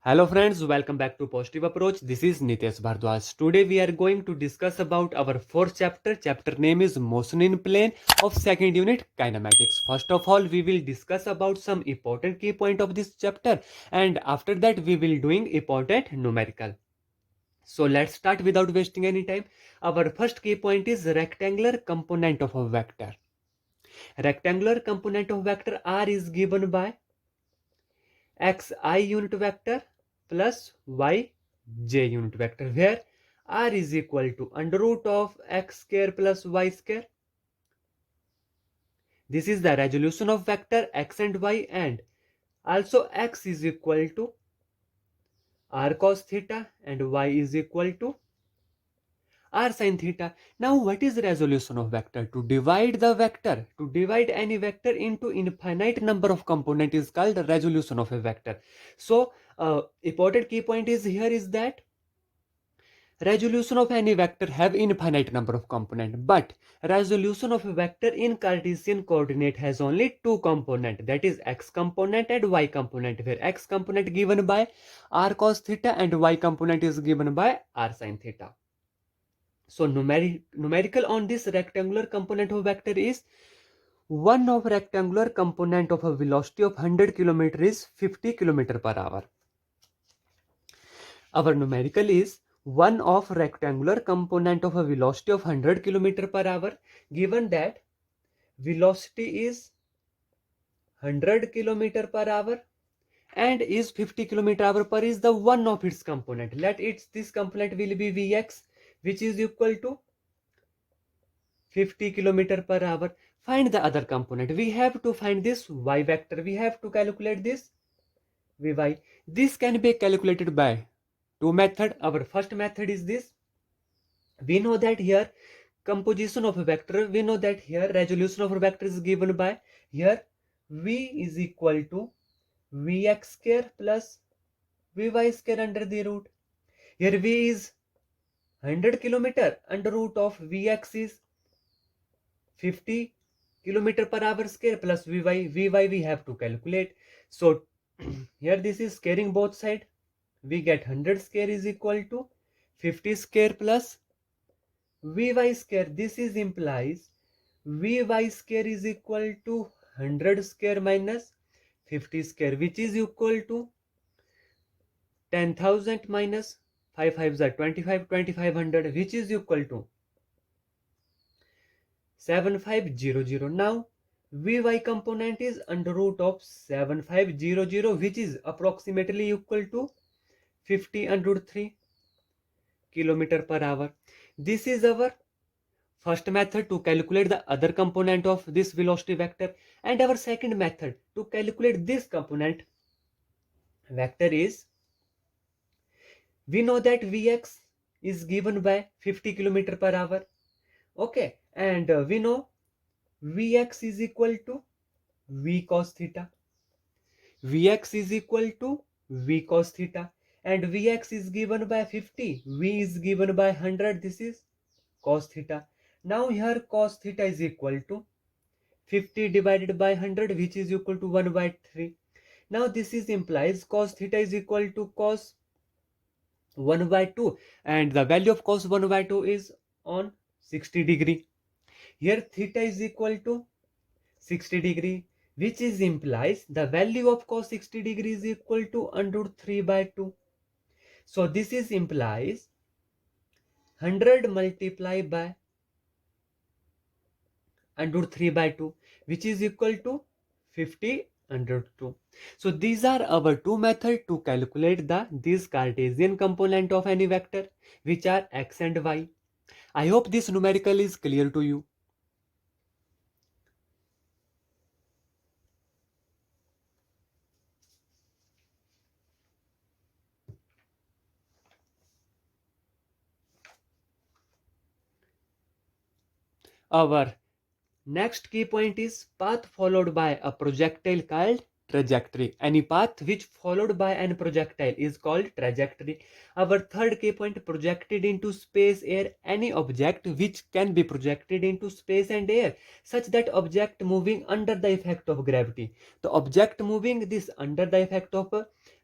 Hello friends, welcome back to Positive Approach. This is Nitesh Bhardwaj. Today we are going to discuss about our fourth chapter. Chapter name is Motion in Plane of second unit Kinematics. First of all, we will discuss about some important key point of this chapter, and after that we will doing important numerical. So let's start without wasting any time. Our first key point is rectangular component of a vector. Rectangular component of vector R is given by xi unit vector plus yj unit vector, where r is equal to under root of x square plus y square. This is the resolution of vector x and y, and also x is equal to r cos theta and y is equal to r sin theta. Now what is resolution of vector? To divide the vector, to divide any vector into infinite number of component is called resolution of a vector. So important key point is here is that resolution of any vector have infinite number of component, but resolution of a vector in Cartesian coordinate has only two component, that is x component and y component, where x component given by r cos theta and y component is given by r sin theta. So numerical on this rectangular component of vector is 1 of rectangular component of a velocity of 100 km is 50 km per hour. Our numerical is 1 of rectangular component of a velocity of 100 km per hour, given that velocity is 100 km per hour and is 50 km hour per is the one of its component. Let this component will be Vx, which is equal to 50 km per hour. Find the other component. We have to find this y vector. We have to calculate this Vy. This can be calculated by two methods. Our first method is this. We know that here composition of a vector, we know that here resolution of a vector is given by here v is equal to vx square plus vy square under the root. Here v is 100 km, under root of vx is 50 km per hour square plus vy we have to calculate. So here this is squaring both side, we get 100 square is equal to 50 square plus vy square. This is implies vy square is equal to 100 square minus 50 square, which is equal to 10,000 minus 5 5s are 25, 2500, which is equal to 7500. Now vy component is under root of 7500, which is approximately equal to 50 under root 3 km per hour. This is our first method to calculate the other component of this velocity vector, and our second method to calculate this component vector is, we know that Vx is given by 50 km per hour. Okay, and we know Vx is equal to V cos theta. Vx is equal to V cos theta, and Vx is given by 50, V is given by 100, this is cos theta. Now here cos theta is equal to 50 divided by 100, which is equal to 1 by 3. Now this is implies cos theta is equal to cos 1 by 2, and the value of cos 1 by 2 is on 60 degree. Here theta is equal to 60 degree, which is implies the value of cos 60 degree is equal to under root 3 by 2. So this is implies 100 multiplied by under root 3 by 2, which is equal to 50 under 2. So these are our two methods to calculate these Cartesian component of any vector, which are x and y. I hope this numerical is clear to you. Our next key point is path followed by a projectile called trajectory. Any path which followed by an projectile is called trajectory. Our third key point, projected into space, air. Any object which can be projected into space and air, such that object moving under the effect of gravity. The object moving this under the effect of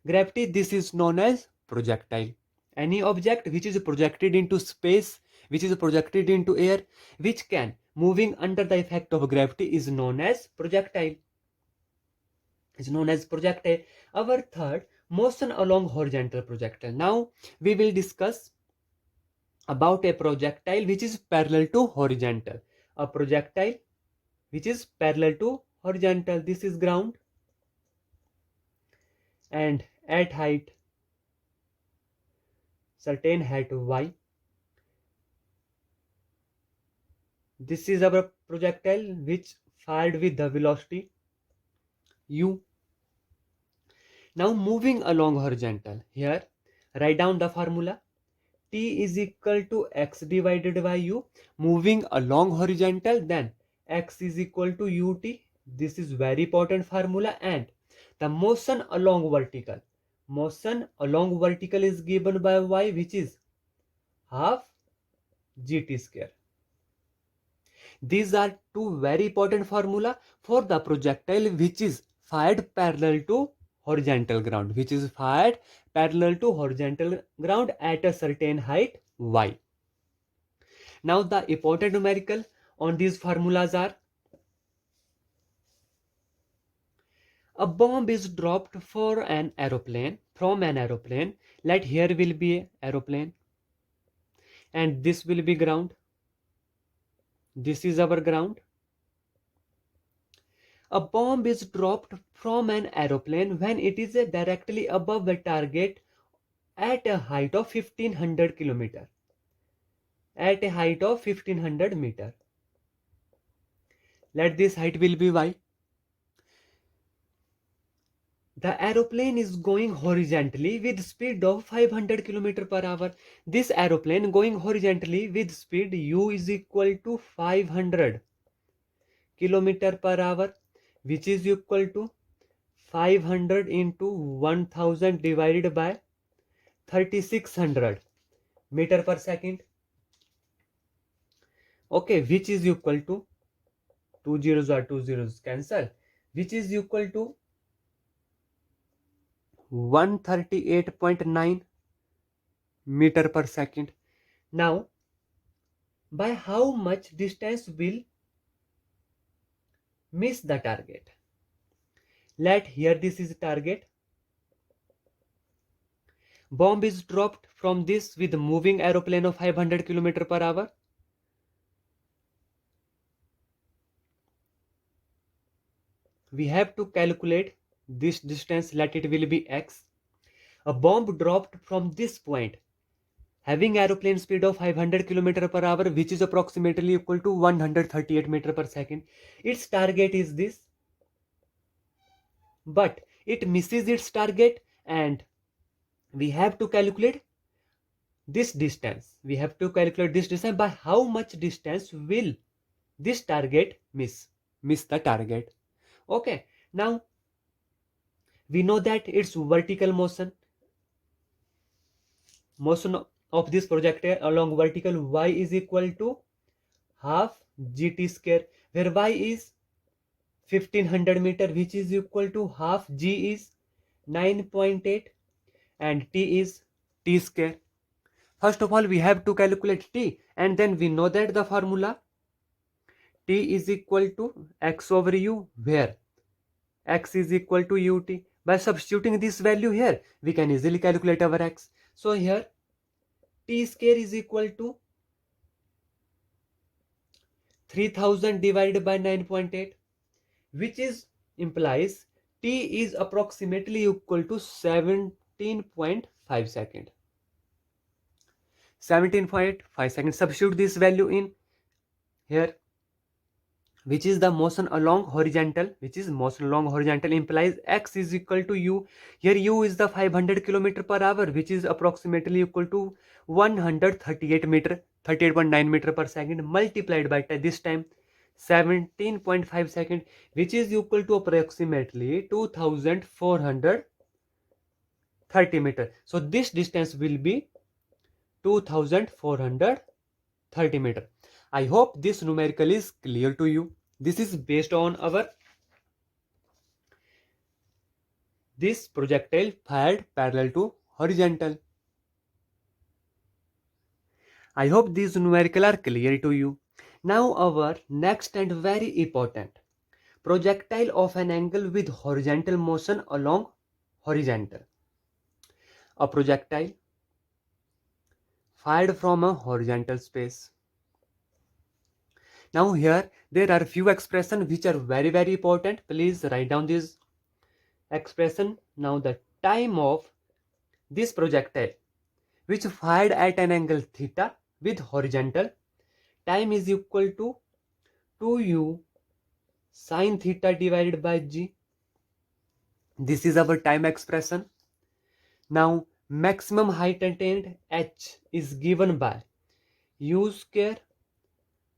gravity, this is known as projectile. Any object which is projected into space, which is projected into air, which can moving under the effect of gravity is known as projectile. Is known as projectile. Our third, motion along horizontal projectile. Now we will discuss about a projectile which is parallel to horizontal. A projectile which is parallel to horizontal. This is ground, and at height, certain height y, this is our projectile which fired with the velocity u. Now moving along horizontal, here write down the formula. T is equal to x divided by u. Moving along horizontal, then x is equal to ut. This is very important formula. And the motion along vertical, motion along vertical is given by y, which is half gt square. These are two very important formula for the projectile which is fired parallel to horizontal ground, which is fired parallel to horizontal ground at a certain height y. Now the important numerical on these formulas are: a bomb is dropped for an aeroplane, from an aeroplane. Let here will be an aeroplane and this will be ground. This is our ground. A bomb is dropped from an aeroplane when it is directly above the target at a height of 1500 km. At a height of 1500 meter. Let this height will be y. The aeroplane is going horizontally with speed of 500 km per hour. This aeroplane going horizontally with speed u is equal to 500 km per hour, which is equal to 500 into 1000 divided by 3600 meter per second. Okay, which is equal to 2 zeros or 2 zeros cancel, which is equal to 138.9 meter per second. Now, by how much distance will miss the target? Let here this is target. Bomb is dropped from this with moving aeroplane of 500 km per hour. We have to calculate this distance. Let it will be x. A bomb dropped from this point having aeroplane speed of 500 km per hour, which is approximately equal to 138 meter per second. Its target is this, but it misses its target, and we have to calculate this distance. We have to calculate this distance. By how much distance will this target miss the target? Okay, now we know that its vertical motion of this projectile along vertical y is equal to half gt square, where y is 1500 meter, which is equal to half g is 9.8 and t is t square. First of all, we have to calculate t, and then we know that the formula t is equal to x over u, where x is equal to ut. By substituting this value here, we can easily calculate our x. So here t square is equal to 3000 divided by 9.8, which is implies t is approximately equal to 17.5 second. 17.5 seconds. Substitute this value in here, which is the motion along horizontal, implies x is equal to u. Here u is the 500 km per hour, which is approximately equal to 38.9 meter per second, multiplied by this time 17.5 second, which is equal to approximately 2430 meter. So this distance will be 2430 meter. I hope this numerical is clear to you. This is based on our this projectile fired parallel to horizontal. I hope these numerical are clear to you. Now our next and very important, projectile of an angle with horizontal motion along horizontal. A projectile fired from a horizontal space. Now here there are few expressions which are very important. Please write down this expression. Now the time of this projectile which fired at an angle theta with horizontal, time is equal to 2u sine theta divided by g. This is our time expression. Now maximum height attained h is given by u square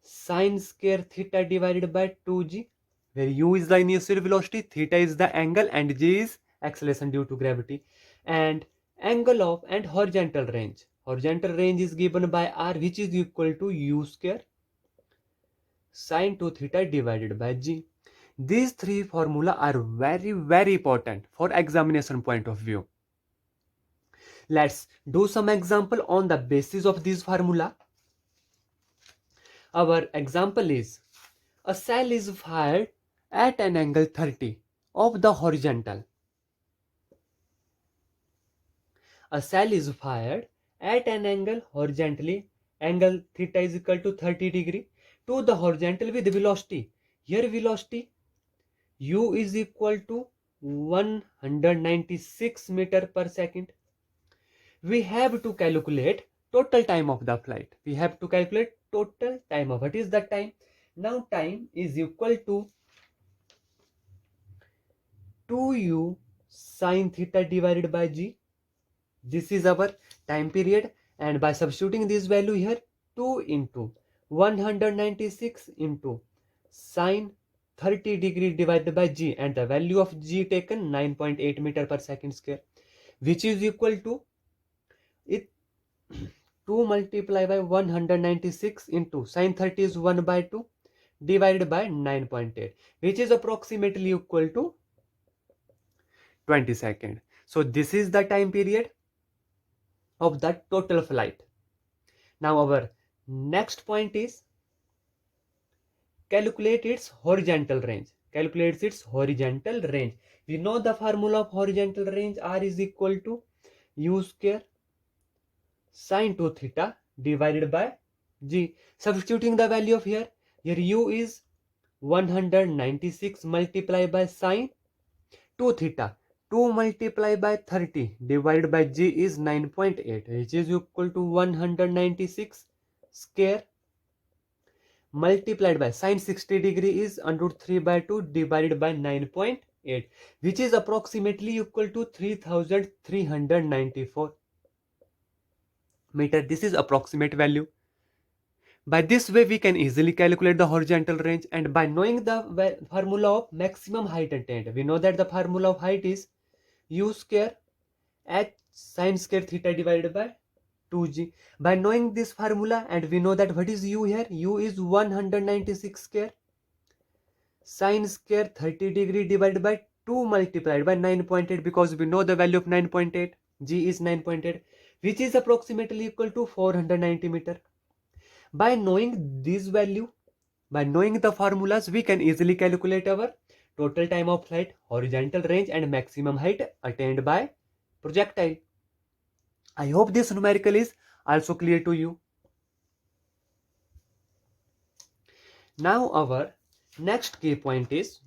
sine square theta divided by 2g, where u is the initial velocity, theta is the angle, and g is acceleration due to gravity. And angle of and horizontal range. Horizontal range is given by r, which is equal to u square sine 2 theta divided by g. These three formula are very important for examination point of view. Let's do some example on the basis of this formula. Our example is, a cell is fired at an angle 30 of the horizontal. A cell is fired at an angle horizontally, angle theta is equal to 30 degree, to the horizontal with velocity. Here velocity u is equal to 196 meter per second. We have to calculate total time of the flight. We have to calculate total time of, what is the time? Now time is equal to 2u sine theta divided by g. This is our time period, and by substituting this value here, 2 into 196 into sine 30 degree divided by g, and the value of g taken 9.8 meter per second square, which is equal to it 2 multiplied by 196 into sine 30 is 1 by 2 divided by 9.8, which is approximately equal to 20 seconds. So this is the time period of the total flight. Now our next point is calculate its horizontal range. Calculates its horizontal range. We know the formula of horizontal range, r is equal to u square sine 2 theta divided by g. Substituting the value of here u is 196 multiplied by sine 2 theta. 2 multiplied by 30 divided by g is 9.8, which is equal to 196 square multiplied by sine 60 degree is under root 3 by 2 divided by 9.8, which is approximately equal to 3394 meter. This is approximate value. By this way we can easily calculate the horizontal range, and by knowing the formula of maximum height attained, we know that the formula of height is u square h sine square theta divided by 2g. By knowing this formula, and we know that what is u here, u is 196 square sine square 30 degree divided by 2 multiplied by 9.8, because we know the value of 9.8, g is 9.8, which is approximately equal to 490 meter. By knowing this value, by knowing the formulas, we can easily calculate our total time of flight, horizontal range, and maximum height attained by projectile. I hope this numerical is also clear to you. Now our next key point is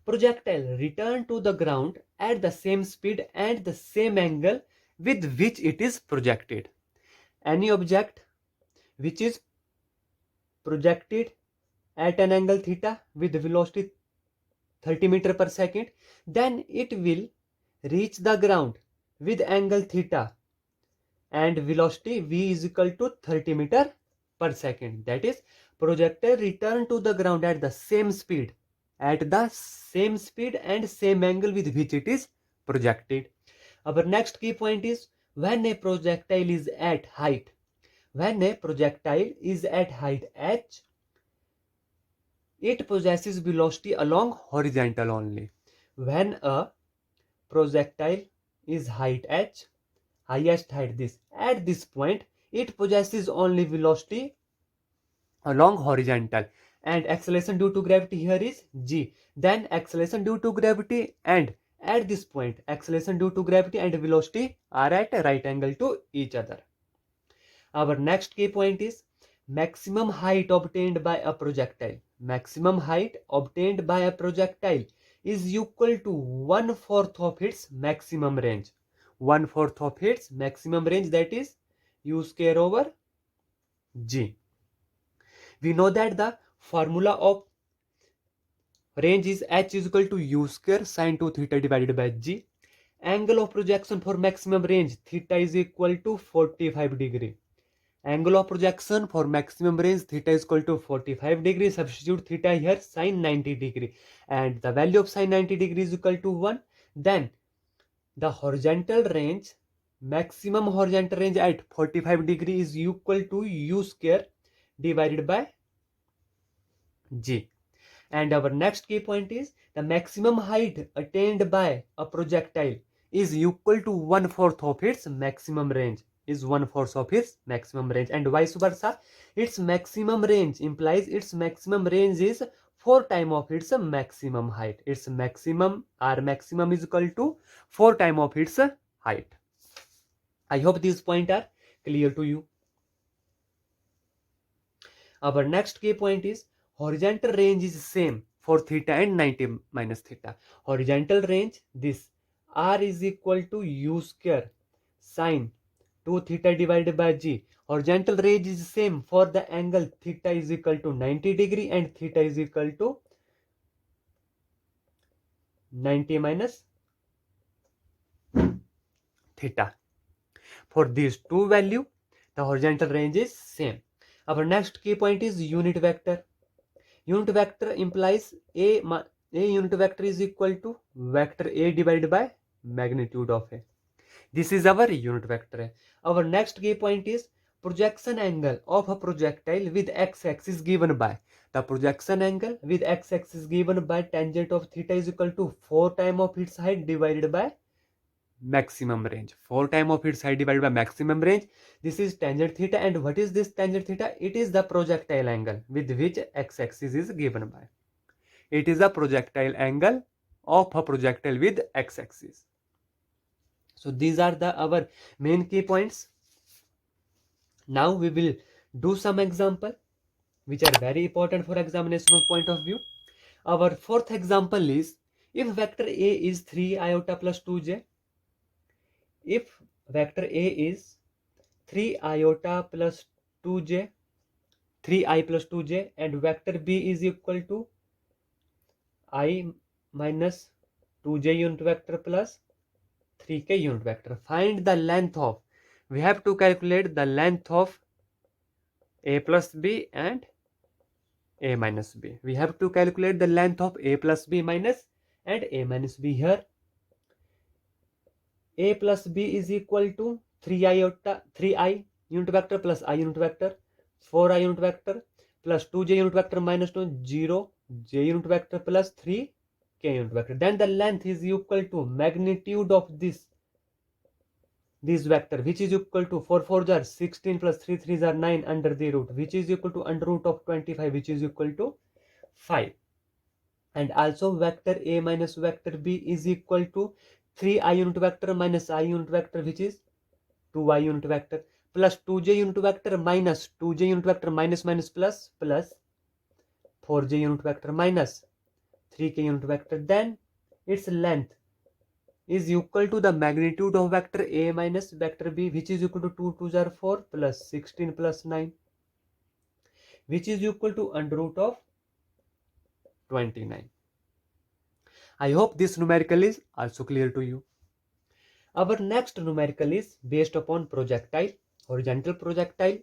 projectile return to the ground at the same speed and the same angle with which it is projected. Any object which is projected at an angle theta with velocity 30 meter per second, then it will reach the ground with angle theta and velocity v is equal to 30 meter per second. That is, projectile return to the ground at the same speed and same angle with which it is projected. Our next key point is when a projectile is at height. When a projectile is at height h, it possesses velocity along horizontal only. When a projectile is height h, highest height this, at this point it possesses only velocity along horizontal, and acceleration due to gravity here is g. Then acceleration due to gravity, and at this point acceleration due to gravity and velocity are at a right angle to each other. Our next key point is maximum height obtained by a projectile. Maximum height obtained by a projectile is equal to 1/4 of its maximum range. 1/4 of its maximum range, that is u square over g. We know that the formula of range is h is equal to u square sine 2 theta divided by g. Angle of projection for maximum range theta is equal to 45 degree. Angle of projection for maximum range theta is equal to 45 degree. Substitute theta here, sine 90 degree, and the value of sine 90 degree is equal to 1. Then the horizontal range, maximum horizontal range at 45 degree is equal to u square divided by g. And our next key point is the maximum height attained by a projectile is equal to 1/4 of its maximum range, is 1/4 of its maximum range, and vice versa. Its maximum range implies its maximum range is 4 times of its maximum height. Its maximum, R maximum, is equal to 4 times of its height. I hope these points are clear to you. Our next key point is horizontal range is same for theta and 90 minus theta. Horizontal range, this R is equal to u square sine 2 theta divided by g. Horizontal range is same for the angle theta is equal to 90 degree and theta is equal to 90 minus theta. For these two value, the horizontal range is same. Our next key point is unit vector. Unit vector implies a unit vector is equal to vector A divided by magnitude of A. This is our unit vector. Our next key point is projection angle of a projectile with x-axis given by, the projection angle with x-axis given by tangent of theta is equal to 4 times of its height divided by maximum range. 4 times of its height divided by maximum range. This is tangent theta, and what is this tangent theta? It is the projectile angle with which x-axis is given by. It is a projectile angle of a projectile with x-axis. So these are our main key points. Now we will do some example which are very important for examination point of view. Our fourth example is, if vector A is 3 iota plus 2j, if vector A is 3 iota plus 2j, 3i plus 2j, and vector B is equal to I minus 2j unit vector plus 3k unit vector. Find the length of, we have to calculate the length of A plus B and A minus B. We have to calculate the length of A plus B minus and A minus B. Here A plus B is equal to 3i unit vector plus I unit vector, 4i unit vector plus 2j unit vector minus 2, 0 j unit vector plus 3k unit vector. Then the length is equal to magnitude of this vector, which is equal to 4 4s are 16 plus 3 3s are 9 under the root, which is equal to under root of 25, which is equal to 5. And also vector A minus vector B is equal to 3i unit vector minus I unit vector, which is 2i unit vector, plus 2j unit vector minus 2j unit vector minus minus plus 4j unit vector minus 3k unit vector. Then its length is equal to the magnitude of vector A minus vector B, which is equal to 2 2s are 4 plus 16 plus 9, which is equal to under root of 29. I hope this numerical is also clear to you. Our next numerical is based upon projectile, horizontal projectile.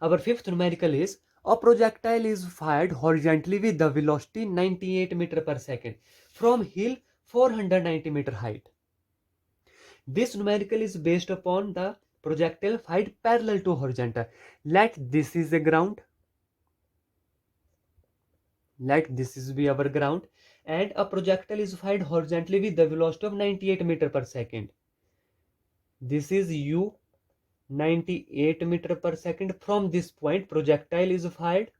Our fifth numerical is, a projectile is fired horizontally with the velocity 98 meter per second from hill 490 meter height. This numerical is based upon the projectile fired parallel to horizontal. Let this is the ground. Let this is be our ground, and a projectile is fired horizontally with the velocity of 98 meter per second. This is u 98 meter per second. From this point projectile is fired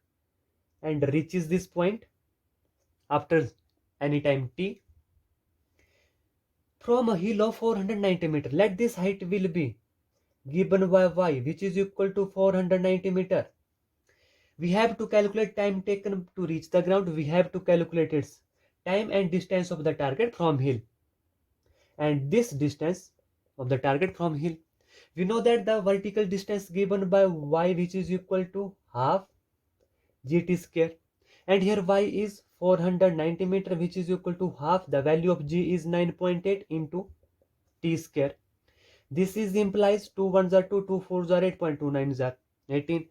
and reaches this point after any time t from a hill of 490 meter. Let this height will be given by y, which is equal to 490 meter. We have to calculate time taken to reach the ground. We have to calculate its time and distance of the target from hill, and this distance of the target from hill. We know that the vertical distance given by y, which is equal to half gt square, and here y is 490 meter, which is equal to half. The value of g is 9.8 into t square. This is implies 2 1s are 2, 2 4s are 8.29s are 18.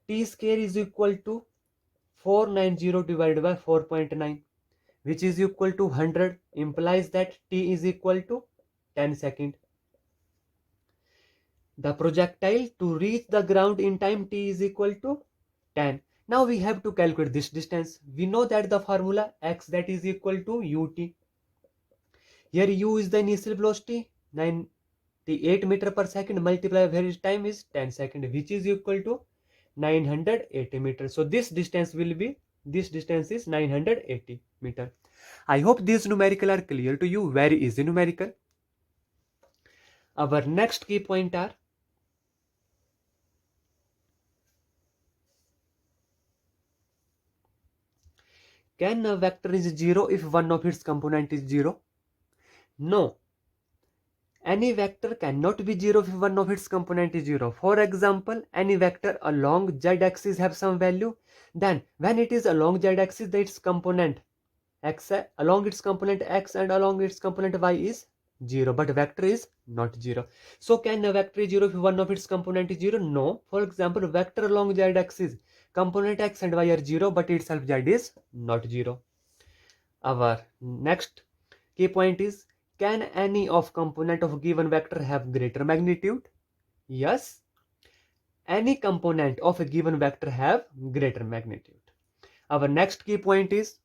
T square is equal to 490 divided by 4.9, which is equal to 100, implies that t is equal to 10 seconds. The projectile to reach the ground in time t is equal to 10. Now we have to calculate this distance. We know that the formula x, that is equal to ut. Here u is the initial velocity 98 meter per second multiplied by time is 10 seconds, which is equal to 980 meters. So this distance is 980 meters. I hope these numerical are clear to you. Very easy numerical. Our next key point are can a vector is 0 if one of its component is 0? No. Any vector cannot be 0 if one of its component is 0. For example, any vector along z-axis have some value, then when it is along z-axis, its component x along its component x and along its component y is 0, but vector is not 0. So can a vector is 0 if one of its component is 0? No. For example, vector along z-axis, component x and y are 0, but itself z is not 0. Our next key point is, can any of component of given vector have greater magnitude? Yes, any component of a given vector have greater magnitude. Our next key point is,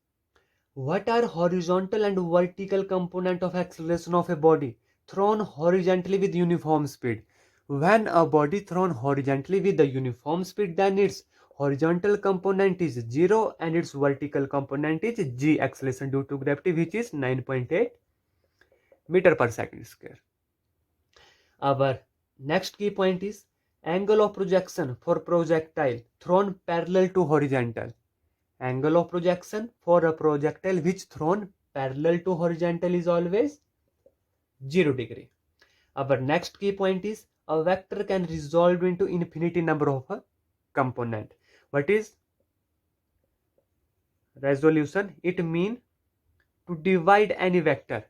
what are horizontal and vertical component of acceleration of a body thrown horizontally with uniform speed? When a body thrown horizontally with the uniform speed, then its horizontal component is 0 and its vertical component is g, acceleration due to gravity, which is 9.8 meter per second square. Our next key point is angle of projection for projectile thrown parallel to horizontal. Angle of projection for a projectile which thrown parallel to horizontal is always 0 degree. Our next key point is a vector can resolve into infinity number of a component. What is resolution? It means to divide any vector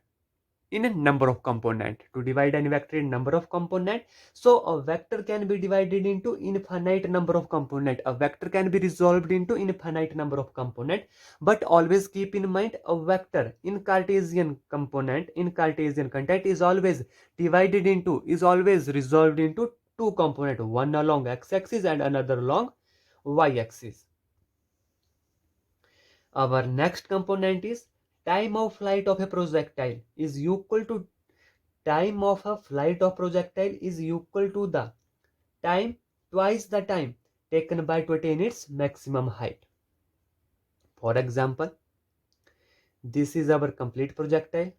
in a number of component. To divide any vector in number of component. So a vector can be divided into infinite number of component. A vector can be resolved into infinite number of component. But always keep in mind, a vector in Cartesian component, in Cartesian content is always divided into, is always resolved into two component, one along x-axis and another along y-axis. Our next component is time of flight of a projectile is equal to time of a flight of projectile is equal to the time twice the time taken by to attain its maximum height. For example, this is our complete projectile.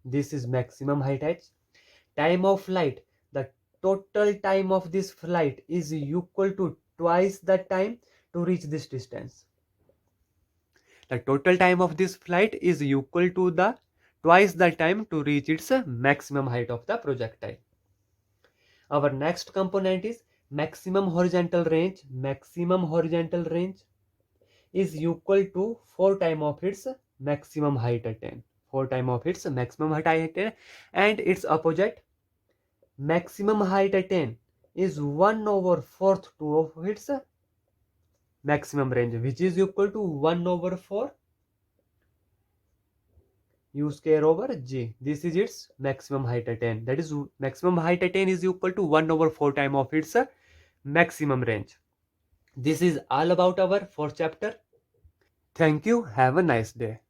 This is maximum height h. Time of flight, the total time of this flight is equal to twice the time to reach this distance. The total time of this flight is equal to the twice the time to reach its maximum height of the projectile. Our next component is maximum horizontal range. Maximum horizontal range is equal to 4 times of its maximum height attained. 4 times of its maximum height attained, and its opposite maximum height attained is 1 over 4th 2 of its maximum range, which is equal to 1 over 4 u square over g. This is its maximum height attained. That is, maximum height attained is equal to 1 over 4 times of its maximum range. This is all about our fourth chapter. Thank you. Have a nice day.